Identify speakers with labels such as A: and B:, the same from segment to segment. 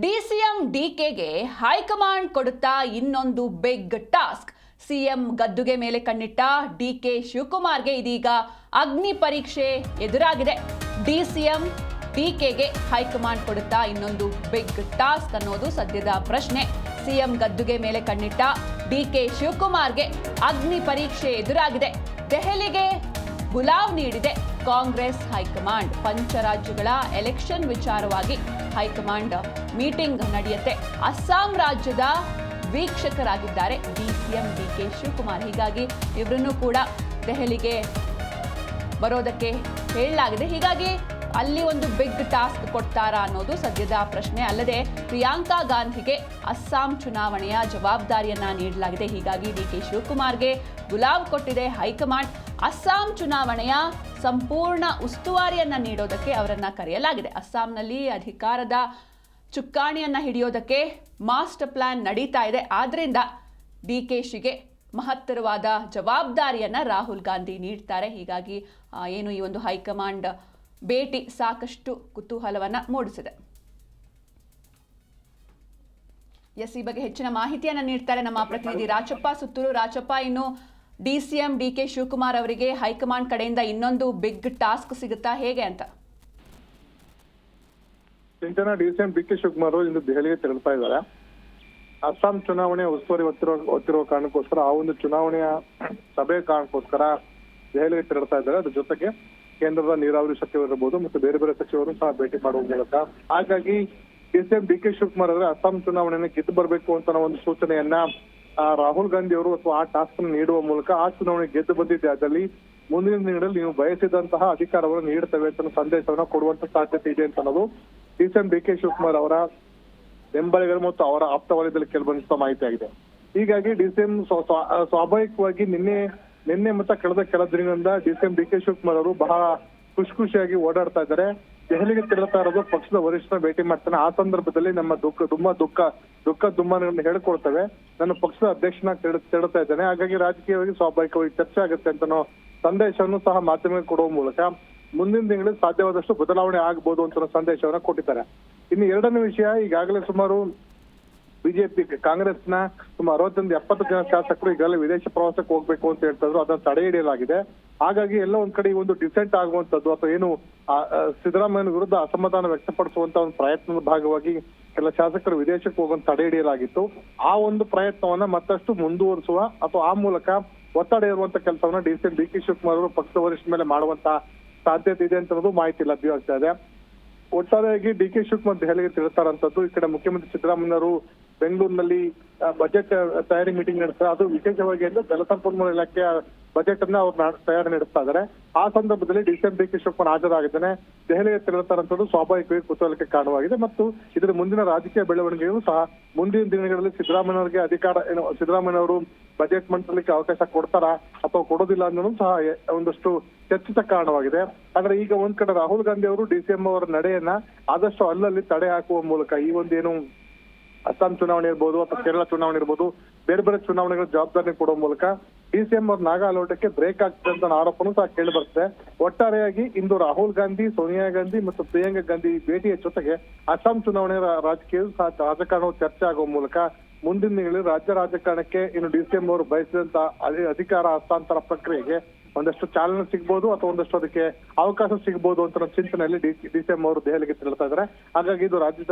A: DCM ಡಿಕೆಗೆ high command ಕೊಡುತ್ತಾ ಇನ್ನೊಂದು big task. CM ಗದ್ದುಗೆ ಮೇಲೆ ಕಣ್ಣಿಟ್ಟ ಡಿಕೆ ಶಿವಕುಮಾರ್ಗೆ ಇದೀಗ ಅಗ್ನಿ ಪರೀಕ್ಷೆ ಎದುರಾಗಿದೆ. ಡಿಸಿಎಂ ಡಿಕೆಗೆ ಹೈಕಮಾಂಡ್ ಕೊಡುತ್ತಾ ಇನ್ನೊಂದು ಬಿಗ್ ಟಾಸ್ಕ್ ಅನ್ನೋದು ಸದ್ಯದ ಪ್ರಶ್ನೆ. ಸಿಎಂ ಗದ್ದುಗೆ ಮೇಲೆ ಕಣ್ಣಿಟ್ಟ ಡಿಕೆ ಶಿವಕುಮಾರ್ಗೆ ಅಗ್ನಿ ಪರೀಕ್ಷೆ ಎದುರಾಗಿದೆ. ದೆಹಲಿಗೆ ಬುಲಾವ್ ನೀಡಿದೆ ಕಾಂಗ್ರೆಸ್ ಹೈಕಮಾಂಡ್. ಪಂಚರಾಜ್ಯಗಳ ಎಲೆಕ್ಷನ್ ವಿಚಾರವಾಗಿ ಹೈಕಮಾಂಡ್ ಮೀಟಿಂಗ್ ನಡೆಯುತ್ತೆ. ಅಸ್ಸಾಂ ರಾಜ್ಯದ ವೀಕ್ಷಕರಾಗಿದ್ದಾರೆ ಡಿಸಿಎಂ ಡಿಕೆ ಶಿವಕುಮಾರ್. ಹೀಗಾಗಿ ಇವರನ್ನು ಕೂಡ ದೆಹಲಿಗೆ ಬರೋದಕ್ಕೆ ಹೇಳಲಾಗಿದೆ. ಹೀಗಾಗಿ ಅಲ್ಲಿ ಒಂದು ಬಿಗ್ ಟಾಸ್ಕ್ ಕೊಡ್ತಾರಾ ಅನ್ನೋದು ಸದ್ಯದ ಪ್ರಶ್ನೆ. ಅಲ್ಲದೆ ಪ್ರಿಯಾಂಕಾ ಗಾಂಧಿಗೆ ಅಸ್ಸಾಂ ಚುನಾವಣೆಯ ಜವಾಬ್ದಾರಿಯನ್ನ ನೀಡಲಾಗಿದೆ. ಹೀಗಾಗಿ ಡಿಕೆ ಶಿವಕುಮಾರ್ಗೆ ಗುಲಾಬ್ ಕೊಟ್ಟಿದೆ ಹೈಕಮಾಂಡ್. ಅಸ್ಸಾಂ ಚುನಾವಣೆಯ ಸಂಪೂರ್ಣ ಉಸ್ತುವಾರಿಯನ್ನ ನೀಡೋದಕ್ಕೆ ಅವರನ್ನ ಕರೆಯಲಾಗಿದೆ. ಅಸ್ಸಾಂನಲ್ಲಿ ಅಧಿಕಾರದ ಚುಕ್ಕಾಣಿಯನ್ನ ಹಿಡಿಯೋದಕ್ಕೆ ಮಾಸ್ಟರ್ ಪ್ಲಾನ್ ನಡೀತಾ ಇದೆ. ಆದ್ರಿಂದ ಡಿಕೆಶಿಗೆ ಮಹತ್ತರವಾದ ಜವಾಬ್ದಾರಿಯನ್ನ ರಾಹುಲ್ ಗಾಂಧಿ ನೀಡ್ತಾರೆ. ಹೀಗಾಗಿ ಏನು ಈ ಒಂದು ಹೈಕಮಾಂಡ್ ಭೇಟಿ ಸಾಕಷ್ಟು ಕುತೂಹಲವನ್ನ ಮೂಡಿಸಿದೆ. ಈ ಬಗ್ಗೆ ಹೆಚ್ಚಿನ ಮಾಹಿತಿಯನ್ನ ನೀಡ್ತಾರೆ ನಮ್ಮ ಪ್ರತಿನಿಧಿ ರಾಚಪ್ಪ ಸುತ್ತೂರು. ರಾಚಪ್ಪ, ಇನ್ನು ಡಿಸಿಎಂ ಡಿಕೆ ಶಿವಕುಮಾರ್ ಅವರಿಗೆ ಹೈಕಮಾಂಡ್ ಕಡೆಯಿಂದ ಇನ್ನೊಂದು ಬಿಗ್ ಟಾಸ್ಕ್ ಸಿಗುತ್ತಾ, ಹೇಗೆ ಅಂತ?
B: ಡಿಸಿಎಂ ಡಿಕೆ ಶಿವಕುಮಾರ್ ಇಂದು ದೆಹಲಿಗೆ ತೆರಳ್ತಾ ಇದ್ದಾರೆ. ಅಸ್ಸಾಂ ಚುನಾವಣೆ ಉಸ್ತುವಾರಿ ಹೊತ್ತಿರುವ ಕಾರಣಕ್ಕೋಸ್ಕರ ಆ ಒಂದು ಚುನಾವಣೆಯ ಸಭೆ ಕಾರಣಕ್ಕೋಸ್ಕರ ದೆಹಲಿಗೆ ತೆರಳ್ತಾ ಇದ್ದಾರೆ. ಅದ್ರ ಜೊತೆಗೆ ಕೇಂದ್ರದ ನೀರಾವರಿ ಸಚಿವರಿರ್ಬೋದು ಮತ್ತು ಬೇರೆ ಬೇರೆ ಸಚಿವರು ಸಹ ಭೇಟಿ ಮಾಡುವ ಮೂಲಕ ಹಾಗಾಗಿ ಡಿಸಿಎಂ ಡಿಕೆ ಶಿವಕುಮಾರ್ ಅವರ ಅಸ್ಸಾಂ ಚುನಾವಣೆಯನ್ನು ಗೆದ್ದು ಬರಬೇಕು ಅಂತ ಒಂದು ಸೂಚನೆಯನ್ನ ರಾಹುಲ್ ಗಾಂಧಿ ಅವರು ಅಥವಾ ಆ ಟಾಸ್ಕ್ ನೀಡುವ ಮೂಲಕ ಆ ಚುನಾವಣೆ ಗೆದ್ದು ಬಂದಿದ್ದೆ ಅದರಲ್ಲಿ ಮುಂದಿನ ದಿನಗಳಲ್ಲಿ ನೀವು ಬಯಸಿದಂತಹ ಅಧಿಕಾರವನ್ನು ನೀಡುತ್ತವೆ ಅಂತ ಸಂದೇಶವನ್ನ ಕೊಡುವಂತ ಸಾಧ್ಯತೆ ಇದೆ ಅಂತ ಅನ್ನೋದು ಡಿಸಿಎಂ ಡಿಕೆ ಶಿವಕುಮಾರ್ ಅವರ ಬೆಂಬಲಿಗರು ಮತ್ತು ಅವರ ಆಪ್ತ ವಲಯದಲ್ಲಿ ಕೇಳಿಬಂದಂತ ಮಾಹಿತಿ ಆಗಿದೆ. ಹೀಗಾಗಿ ಡಿಸಿಎಂ ಸ್ವಾಭಾವಿಕವಾಗಿ ನಿನ್ನೆ ಮತ್ತು ಕಳೆದ ಕೆಲ ದಿನಗಳಿಂದ ಡಿಸಿಎಂ ಡಿಕೆ ಶಿವಕುಮಾರ್ ಅವರು ಬಹಳ ಖುಷಿಯಾಗಿ ಓಡಾಡ್ತಾ ಇದ್ದಾರೆ. ದೆಹಲಿಗೆ ತೆರಳುತ್ತಾ ಇರೋದು ಪಕ್ಷದ ವರಿಷ್ಠರ ಭೇಟಿ ಮಾಡ್ತಾನೆ. ಆ ಸಂದರ್ಭದಲ್ಲಿ ನಮ್ಮ ದುಃಖ ದುಮ್ಮಾನಗಳನ್ನು ಹೇಳ್ಕೊಳ್ತೇವೆ. ನನ್ನ ಪಕ್ಷದ ಅಧ್ಯಕ್ಷನಾಗಿ ತೆರಳುತ್ತಾ ಇದ್ದೇನೆ. ಹಾಗಾಗಿ ರಾಜಕೀಯವಾಗಿ ಸ್ವಾಭಾವಿಕವಾಗಿ ಚರ್ಚೆ ಆಗುತ್ತೆ ಅಂತ ಸಂದೇಶವನ್ನು ಸಹ ಮಾಧ್ಯಮಕ್ಕೆ ಕೊಡುವ ಮೂಲಕ ಮುಂದಿನ ದಿನಗಳಲ್ಲಿ ಸಾಧ್ಯವಾದಷ್ಟು ಬದಲಾವಣೆ ಆಗಬಹುದು ಅಂತ ಸಂದೇಶವನ್ನ ಕೊಟ್ಟಿದ್ದಾರೆ. ಇನ್ನು ಎರಡನೇ ವಿಷಯ, ಈಗಾಗಲೇ ಸುಮಾರು ಬಿಜೆಪಿ ಕಾಂಗ್ರೆಸ್ನ ಸುಮಾರು 60-70 ಜನ ಶಾಸಕರು ಈಗಾಗಲೇ ವಿದೇಶ ಪ್ರವಾಸಕ್ಕೆ ಹೋಗ್ಬೇಕು ಅಂತ ಹೇಳ್ತಾ ಇದ್ರು. ಅದನ್ನ ತಡೆ ಹಿಡಿಯಲಾಗಿದೆ. ಹಾಗಾಗಿ ಎಲ್ಲ ಒಂದ್ ಕಡೆ ಒಂದು ಡಿಸೆಂಟ್ ಆಗುವಂತದ್ದು ಅಥವಾ ಏನು ಸಿದ್ದರಾಮಯ್ಯನ ವಿರುದ್ಧ ಅಸಮಾಧಾನ ವ್ಯಕ್ತಪಡಿಸುವಂತ ಒಂದು ಪ್ರಯತ್ನದ ಭಾಗವಾಗಿ ಕೆಲ ಶಾಸಕರು ವಿದೇಶಕ್ಕೆ ಹೋಗುವಂತ ತಡೆ ಹಿಡಿಯಲಾಗಿತ್ತು. ಆ ಒಂದು ಪ್ರಯತ್ನವನ್ನ ಮತ್ತಷ್ಟು ಮುಂದುವರಿಸುವ ಅಥವಾ ಆ ಮೂಲಕ ಒತ್ತಡ ಇರುವಂತ ಕೆಲಸವನ್ನ ಡಿಸಿಎಂ ಡಿಕೆ ಶಿವಕುಮಾರ್ ಅವರು ಪಕ್ಷದ ವರಿಷ್ಠ ಮೇಲೆ ಮಾಡುವಂತ ಸಾಧ್ಯತೆ ಇದೆ ಅಂತ ಮಾಹಿತಿ ಲಭ್ಯವಾಗ್ತಾ ಇದೆ. ಒಟ್ಟಾರೆಯಾಗಿ ಡಿಕೆ ಶಿವಕುಮಾರ್ ದೆಹಲಿಗೆ ತಿರುಗ್ತಾರಂತದ್ದು. ಈ ಕಡೆ ಮುಖ್ಯಮಂತ್ರಿ ಸಿದ್ದರಾಮಯ್ಯವರು ಬೆಂಗಳೂರಿನಲ್ಲಿ ಬಜೆಟ್ ತಯಾರಿ ಮೀಟಿಂಗ್ ನಡೆಸ್ತಾರೆ. ಅದು ವಿಶೇಷವಾಗಿ ಅಂದ್ರೆ ಜಲಸಂಪನ್ಮೂಲ ಇಲಾಖೆಯ ಬಜೆಟ್ ಅನ್ನ ಅವ್ರು ತಯಾರಿ ನಡೆಸ್ತಾ ಇದ್ದಾರೆ. ಆ ಸಂದರ್ಭದಲ್ಲಿ ಡಿಸಿಎಂ ಡಿಕೆ ಶಿವಕುಮಾರ್ ಹಾಜರಾಗಿದ್ದಾನೆ. ದೆಹಲಿಗೆ ತೆರಳುತ್ತಾರಂತದ್ದು ಸ್ವಾಭಾವಿಕವಾಗಿ ಕುತೂಹಲಕ್ಕೆ ಕಾರಣವಾಗಿದೆ ಮತ್ತು ಇದರ ಮುಂದಿನ ರಾಜಕೀಯ ಬೆಳವಣಿಗೆಯೂ ಸಹ ಮುಂದಿನ ದಿನಗಳಲ್ಲಿ ಸಿದ್ದರಾಮಯ್ಯವರಿಗೆ ಸಿದ್ದರಾಮಯ್ಯವರು ಬಜೆಟ್ ಮಂಡಿಸಲಿಕ್ಕೆ ಅವಕಾಶ ಕೊಡ್ತಾರಾ ಅಥವಾ ಕೊಡೋದಿಲ್ಲ ಅನ್ನೋದು ಸಹ ಒಂದಷ್ಟು ಚರ್ಚಿತ ಕಾರಣವಾಗಿದೆ. ಆದ್ರೆ ಈಗ ಒಂದ್ ಕಡೆ ರಾಹುಲ್ ಗಾಂಧಿ ಅವರು ಡಿಸಿಎಂ ಅವರ ನಡೆಯನ್ನ ಆದಷ್ಟು ಅಲ್ಲಲ್ಲಿ ತಡೆ ಹಾಕುವ ಮೂಲಕ ಈ ಒಂದೇನು ಅಸ್ಸಾಂ ಚುನಾವಣೆ ಇರ್ಬೋದು ಅಥವಾ ಕೇರಳ ಚುನಾವಣೆ ಇರ್ಬೋದು ಬೇರೆ ಬೇರೆ ಚುನಾವಣೆಗಳ ಜವಾಬ್ದಾರಿ ಕೊಡುವ ಮೂಲಕ ಡಿಸಿಎಂ ಅವ್ರ ನಾಗಾಲೋಟಕ್ಕೆ ಬ್ರೇಕ್ ಆಗ್ತದೆ ಅಂತ ಆರೋಪನೂ ಸಹ ಕೇಳಿ ಬರ್ತದೆ. ಒಟ್ಟಾರೆಯಾಗಿ ಇಂದು ರಾಹುಲ್ ಗಾಂಧಿ, ಸೋನಿಯಾ ಗಾಂಧಿ ಮತ್ತು ಪ್ರಿಯಾಂಕಾ ಗಾಂಧಿ ಭೇಟಿಯ ಜೊತೆಗೆ ಅಸ್ಸಾಂ ಚುನಾವಣೆ ರಾಜಕೀಯ ರಾಜಕಾರಣವು ಚರ್ಚೆ ಆಗುವ ಮೂಲಕ ಮುಂದಿನ ದಿನಗಳಲ್ಲಿ ರಾಜ್ಯ ರಾಜಕಾರಣಕ್ಕೆ ಇನ್ನು ಡಿಸಿಎಂ ಅವರು ಬಯಸಿದಂತ ಅಧಿಕಾರ ಹಸ್ತಾಂತರ ಪ್ರಕ್ರಿಯೆಗೆ ಒಂದಷ್ಟು ಚಾಲನೆ ಸಿಗ್ಬೋದು ಅಥವಾ ಒಂದಷ್ಟು ಅದಕ್ಕೆ ಅವಕಾಶ ಸಿಗಬಹುದು ಅಂತ ಚಿಂತನೆಯಲ್ಲಿ ಡಿಸಿಎಂ ಅವರು ದೆಹಲಿಗೆ ತೆರಳ್ತಾ ಇದ್ದಾರೆ. ಹಾಗಾಗಿ ಇದು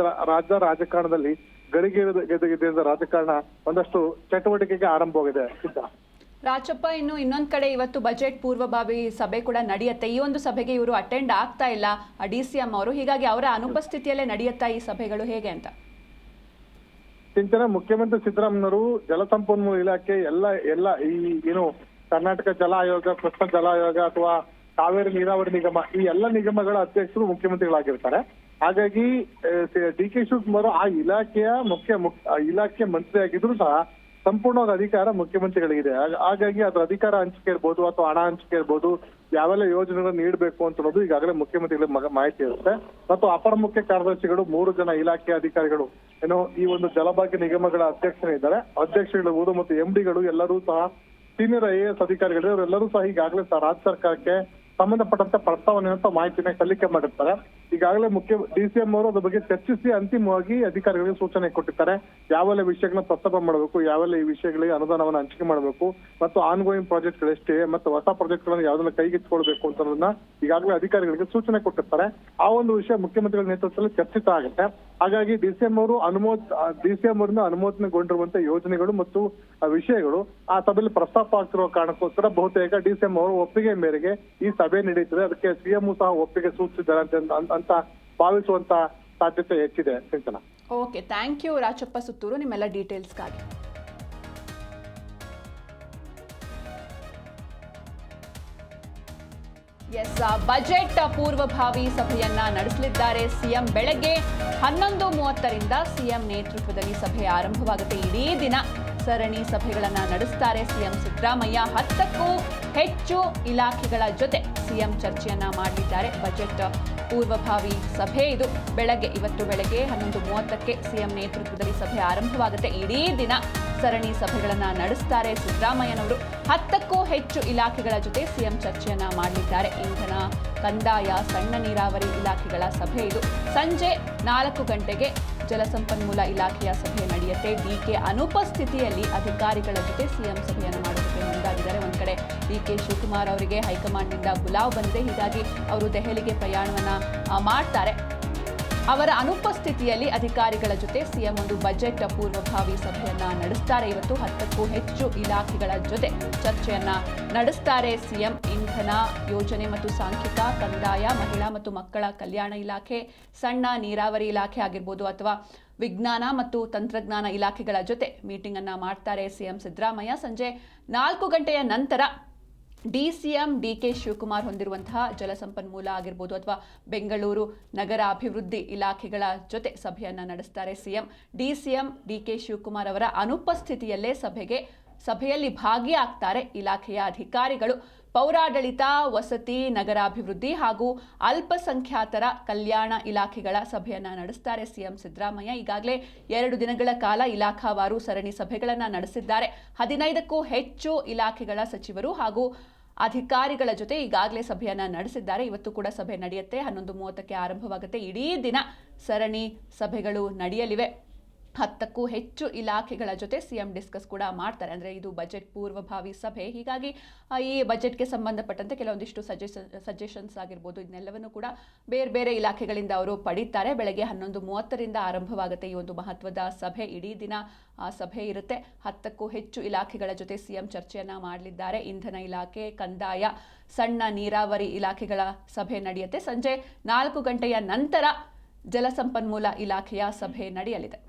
B: ರಾಜ್ಯ ರಾಜಕಾರಣದಲ್ಲಿ ಗಡಿಗೆದ ರಾಜಕಾರಣ ಒಂದಷ್ಟು ಚಟುವಟಿಕೆಗೆ ಆರಂಭವಾಗಿದೆ.
A: ರಾಚಪ್ಪ, ಇನ್ನೊಂದ್ ಕಡೆ ಇವತ್ತು ಬಜೆಟ್ ಪೂರ್ವಭಾವಿ ಸಭೆ ಕೂಡ ನಡೆಯುತ್ತೆ. ಈ ಒಂದು ಸಭೆಗೆ ಇವರು ಅಟೆಂಡ್ ಆಗ್ತಾ ಇಲ್ಲ ಡಿಸಿಎಂ ಅವರು. ಹೀಗಾಗಿ ಅವರ ಅನುಪಸ್ಥಿತಿಯಲ್ಲೇ ನಡೆಯುತ್ತಾ ಈ ಸಭೆಗಳು, ಹೇಗೆ ಅಂತ?
B: ಚಿಂತನೆ ಮುಖ್ಯಮಂತ್ರಿ ಸಿದ್ದರಾಮಯ್ಯವರು ಜಲಸಂಪನ್ಮೂಲ ಇಲಾಖೆ ಎಲ್ಲ ಈ ಏನು ಕರ್ನಾಟಕ ಜಲ ಆಯೋಗ, ಕೃಷ್ಣ ಜಲ ಆಯೋಗ ಅಥವಾ ಕಾವೇರಿ ನೀರಾವರಿ ನಿಗಮ ಈ ಎಲ್ಲ ನಿಗಮಗಳ ಅಧ್ಯಕ್ಷರು ಮುಖ್ಯಮಂತ್ರಿಗಳಾಗಿರ್ತಾರೆ. ಹಾಗಾಗಿ ಡಿಕೆ ಶಿವಕುಮಾರ್ ಆ ಇಲಾಖೆಯ ಇಲಾಖೆ ಮಂತ್ರಿ ಆಗಿದ್ರು ಸಹ ಸಂಪೂರ್ಣವಾದ ಅಧಿಕಾರ ಮುಖ್ಯಮಂತ್ರಿಗಳಿಗಿದೆ. ಹಾಗಾಗಿ ಅದರ ಅಧಿಕಾರ ಹಂಚಿಕೆ ಇರ್ಬೋದು ಅಥವಾ ಹಣ ಹಂಚಿಕೆ ಇರ್ಬೋದು, ಯಾವೆಲ್ಲ ಯೋಜನೆಗಳನ್ನು ನೀಡಬೇಕು ಅಂತ ಅನ್ನೋದು ಈಗಾಗಲೇ ಮುಖ್ಯಮಂತ್ರಿಗಳಿಗೆ ಮಾಹಿತಿ ಇರುತ್ತೆ. ಮತ್ತು ಅಪರ ಮುಖ್ಯ ಕಾರ್ಯದರ್ಶಿಗಳು 3 ಜನ ಇಲಾಖೆ ಅಧಿಕಾರಿಗಳು ಏನೋ ಈ ಒಂದು ಜಲಭಾಗ್ಯ ನಿಗಮಗಳ ಅಧ್ಯಕ್ಷರಿದ್ದಾರೆ. ಅಧ್ಯಕ್ಷರಿರ್ಬೋದು ಮತ್ತು ಎಂಡಿಗಳು ಎಲ್ಲರೂ ಸಹ ಸೀನಿಯರ್ IAS ಅಧಿಕಾರಿಗಳು ಇವರೆಲ್ಲರೂ ಸಹ ಈಗಾಗಲೇ ರಾಜ್ಯ ಸರ್ಕಾರಕ್ಕೆ ಸಂಬಂಧಪಟ್ಟಂತೆ ಪ್ರಸ್ತಾವನೆ ಅಂತ ಮಾಹಿತಿನ ಸಲ್ಲಿಕೆ ಮಾಡಿರ್ತಾರೆ. ಈಗಾಗಲೇ DCM ಅವರು ಅದ್ರ ಬಗ್ಗೆ ಚರ್ಚಿಸಿ ಅಂತಿಮವಾಗಿ ಅಧಿಕಾರಿಗಳಿಗೆ ಸೂಚನೆ ಕೊಟ್ಟಿದ್ದಾರೆ. ಯಾವೆಲ್ಲ ವಿಷಯಗಳನ್ನ ಪ್ರಸ್ತಾಪ ಮಾಡಬೇಕು, ಯಾವೆಲ್ಲ ಈ ವಿಷಯಗಳಿಗೆ ಅನುದಾನವನ್ನು ಹಂಚಿಕೆ ಮಾಡಬೇಕು ಮತ್ತು ಆನ್ಗೋಯಿಂಗ್ ಪ್ರಾಜೆಕ್ಟ್ಗಳು ಎಷ್ಟಿವೆ ಮತ್ತು ಹೊಸ ಪ್ರಾಜೆಕ್ಟ್ಗಳನ್ನು ಯಾವ್ದನ್ನ ಕೈಗೆತ್ತಿಕೊಳ್ಬೇಕು ಅಂತದನ್ನ ಈಗಾಗಲೇ ಅಧಿಕಾರಿಗಳಿಗೆ ಸೂಚನೆ ಕೊಟ್ಟಿರ್ತಾರೆ. ಆ ಒಂದು ವಿಷಯ ಮುಖ್ಯಮಂತ್ರಿಗಳ ನೇತೃತ್ವದಲ್ಲಿ ಚರ್ಚಿತ ಆಗುತ್ತೆ. ಹಾಗಾಗಿ DCM ಅವರಿಂದ ಅನುಮೋದನೆಗೊಂಡಿರುವಂತಹ ಯೋಜನೆಗಳು ಮತ್ತು ವಿಷಯಗಳು ಆ ಸಭೆಯಲ್ಲಿ ಪ್ರಸ್ತಾಪ ಆಗ್ತಿರುವ ಕಾರಣಕ್ಕೋಸ್ಕರ ಬಹುತೇಕ DCM ಅವರು ಒಪ್ಪಿಗೆ ಮೇರೆಗೆ ಈ ಸಭೆ ನಡೆಯುತ್ತದೆ. ಅದಕ್ಕೆ CM ಸಹ ಒಪ್ಪಿಗೆ ಸೂಚಿಸಿದ್ದಾರೆ ಅಂತ ಭಾವಿಸುವಂತ ಸಾಧ್ಯತೆ ಹೆಚ್ಚಿದೆ. Sinchana.
A: Okay, thank you Rachappa Suttur ನಿಮ್ಮೆಲ್ಲ ಡೀಟೇಲ್ಸ್ಗಾಗಿ. ಎಸ್, ಬಜೆಟ್ ಪೂರ್ವಭಾವಿ ಸಭೆಯನ್ನ ನಡೆಸಲಿದ್ದಾರೆ ಸಿಎಂ. ಬೆಳಗ್ಗೆ 11:30ರಿಂದ ಸಿಎಂ ನೇತೃತ್ವದಲ್ಲಿ ಸಭೆ ಆರಂಭವಾಗುತ್ತೆ. ಇಡೀ ದಿನ ಸರಣಿ ಸಭೆಗಳನ್ನ ನಡೆಸ್ತಾರೆ ಸಿಎಂ ಸಿದ್ದರಾಮಯ್ಯ. 10ಕ್ಕೂ ಹೆಚ್ಚು ಇಲಾಖೆಗಳ ಜೊತೆ ಸಿಎಂ ಚರ್ಚೆಯನ್ನ ಮಾಡಲಿದ್ದಾರೆ. ಬಜೆಟ್ ಪೂರ್ವಭಾವಿ ಸಭೆ ಇದು. ಇವತ್ತು ಬೆಳಗ್ಗೆ 11:30ಕ್ಕೆ ಸಿಎಂ ನೇತೃತ್ವದಲ್ಲಿ ಸಭೆ ಆರಂಭವಾಗುತ್ತೆ. ಇಡೀ ದಿನ ಸರಣಿ ಸಭೆಗಳನ್ನ ನಡೆಸ್ತಾರೆ ಸಿದ್ದರಾಮಯ್ಯನವರು. 10ಕ್ಕೂ ಹೆಚ್ಚು ಇಲಾಖೆಗಳ ಜೊತೆ ಸಿಎಂ ಚರ್ಚೆಯನ್ನ ಮಾಡಲಿದ್ದಾರೆ. ಇಂಧನ, ಕಂದಾಯ, ಸಣ್ಣ ನೀರಾವರಿ ಇಲಾಖೆಗಳ ಸಭೆ ಇದು. ಸಂಜೆ 4 ಗಂಟೆಗೆ ಜಲಸಂಪನ್ಮೂಲ ಇಲಾಖೆಯ ಸಭೆ ನಡೆಯುತ್ತೆ. DK ಅನುಪಸ್ಥಿತಿಯಲ್ಲಿ ಅಧಿಕಾರಿಗಳ ಜೊತೆ ಸಿಎಂ ಸಭೆಯನ್ನು ಮಾಡೋದಕ್ಕೆ ಮುಂದಾಗಿದ್ದಾರೆ. ಒಂದ್ ಕಡೆ DK ಶಿವಕುಮಾರ್ ಅವರಿಗೆ ಹೈಕಮಾಂಡ್ನಿಂದ ಬುಲಾವ್ ಬಂದಿದೆ. ಹೀಗಾಗಿ ಅವರು ದೆಹಲಿಗೆ ಪ್ರಯಾಣವನ್ನ ಮಾಡ್ತಾರೆ. ಅವರ ಅನುಪಸ್ಥಿತಿಯಲ್ಲಿ ಅಧಿಕಾರಿಗಳ ಜೊತೆ ಸಿಎಂ ಒಂದು ಬಜೆಟ್ ಪೂರ್ವಭಾವಿ ಸಭೆಯನ್ನ ನಡೆಸ್ತಾರೆ. ಇವತ್ತು 10ಕ್ಕೂ ಹೆಚ್ಚು ಇಲಾಖೆಗಳ ಜೊತೆ ಚರ್ಚೆಯನ್ನ ನಡೆಸ್ತಾರೆ ಸಿಎಂ. ಇಂಧನ, ಯೋಜನೆ ಮತ್ತು ಸಾಂಖ್ಯಿಕ, ಕಂದಾಯ, ಮಹಿಳಾ ಮತ್ತು ಮಕ್ಕಳ ಕಲ್ಯಾಣ ಇಲಾಖೆ, ಸಣ್ಣ ನೀರಾವರಿ ಇಲಾಖೆ ಆಗಿರ್ಬೋದು ಅಥವಾ ವಿಜ್ಞಾನ ಮತ್ತು ತಂತ್ರಜ್ಞಾನ ಇಲಾಖೆಗಳ ಜೊತೆ ಮೀಟಿಂಗ್ ಅನ್ನ ಮಾಡ್ತಾರೆ ಸಿಎಂ ಸಿದ್ದರಾಮಯ್ಯ. ಸಂಜೆ 4 ಗಂಟೆಯ ನಂತರ DCM DK ಶಿವಕುಮಾರ್ ಹೊಂದಿರುವಂತಹ ಜಲಸಂಪನ್ಮೂಲ ಆಗಿರ್ಬೋದು ಅಥವಾ ಬೆಂಗಳೂರು ನಗರ ಅಭಿವೃದ್ಧಿ ಇಲಾಖೆಗಳ ಜೊತೆ ಸಭೆಯನ್ನ ನಡೆಸ್ತಾರೆ ಸಿಎಂ. DCM DK ಶಿವಕುಮಾರ್ ಅವರ ಅನುಪಸ್ಥಿತಿಯಲ್ಲೇ ಸಭೆಯಲ್ಲಿ ಭಾಗಿಯಾಗ್ತಾರೆ ಇಲಾಖೆಯ ಅಧಿಕಾರಿಗಳು. ಪೌರಾಡಳಿತ, ವಸತಿ, ನಗರಾಭಿವೃದ್ಧಿ ಹಾಗೂ ಅಲ್ಪಸಂಖ್ಯಾತರ ಕಲ್ಯಾಣ ಇಲಾಖೆಗಳ ಸಭೆಯನ್ನ ನಡೆಸ್ತಾರೆ ಸಿಎಂ ಸಿದ್ದರಾಮಯ್ಯ. ಈಗಾಗಲೇ 2 ದಿನಗಳ ಕಾಲ ಇಲಾಖಾವಾರು ಸರಣಿ ಸಭೆಗಳನ್ನ ನಡೆಸಿದ್ದಾರೆ. 15ಕ್ಕೂ ಹೆಚ್ಚು ಇಲಾಖೆಗಳ ಸಚಿವರು ಹಾಗೂ ಅಧಿಕಾರಿಗಳ ಜೊತೆ ಈಗಾಗಲೇ ಸಭೆಯನ್ನ ನಡೆಸಿದ್ದಾರೆ. ಇವತ್ತು ಕೂಡ ಸಭೆ ನಡೆಯುತ್ತೆ. 11:30ಕ್ಕೆ ಆರಂಭವಾಗುತ್ತೆ. ಇಡೀ ದಿನ ಸರಣಿ ಸಭೆಗಳು ನಡೆಯಲಿವೆ. 10ಕ್ಕೂ ಹೆಚ್ಚು ಇಲಾಖೆಗಳ ಜೊತೆ ಸಿಎಂ ಡಿಸ್ಕಸ್ ಕೂಡ ಮಾಡ್ತಾರೆ. ಅಂದರೆ ಇದು ಬಜೆಟ್ ಪೂರ್ವಭಾವಿ ಸಭೆ. ಹೀಗಾಗಿ ಈ ಬಜೆಟ್ಗೆ ಸಂಬಂಧಪಟ್ಟಂತೆ ಕೆಲವೊಂದಿಷ್ಟು ಸಜೆಷನ್ಸ್ ಆಗಿರ್ಬೋದು, ಇದನ್ನೆಲ್ಲವನ್ನು ಕೂಡ ಬೇರೆ ಬೇರೆ ಇಲಾಖೆಗಳಿಂದ ಅವರು ಪಡೀತಾರೆ. ಬೆಳಗ್ಗೆ 11:30ರಿಂದ ಆರಂಭವಾಗುತ್ತೆ ಈ ಒಂದು ಮಹತ್ವದ ಸಭೆ. ಇಡೀ ದಿನ ಸಭೆ ಇರುತ್ತೆ. 10ಕ್ಕೂ ಹೆಚ್ಚು ಇಲಾಖೆಗಳ ಜೊತೆ ಸಿಎಂ ಚರ್ಚೆಯನ್ನ ಮಾಡಲಿದ್ದಾರೆ. ಇಂಧನ ಇಲಾಖೆ, ಕಂದಾಯ, ಸಣ್ಣ ನೀರಾವರಿ ಇಲಾಖೆಗಳ ಸಭೆ ನಡೆಯುತ್ತೆ. ಸಂಜೆ 4 ಗಂಟೆಯ ನಂತರ ಜಲಸಂಪನ್ಮೂಲ ಇಲಾಖೆಯ ಸಭೆ ನಡೆಯಲಿದೆ.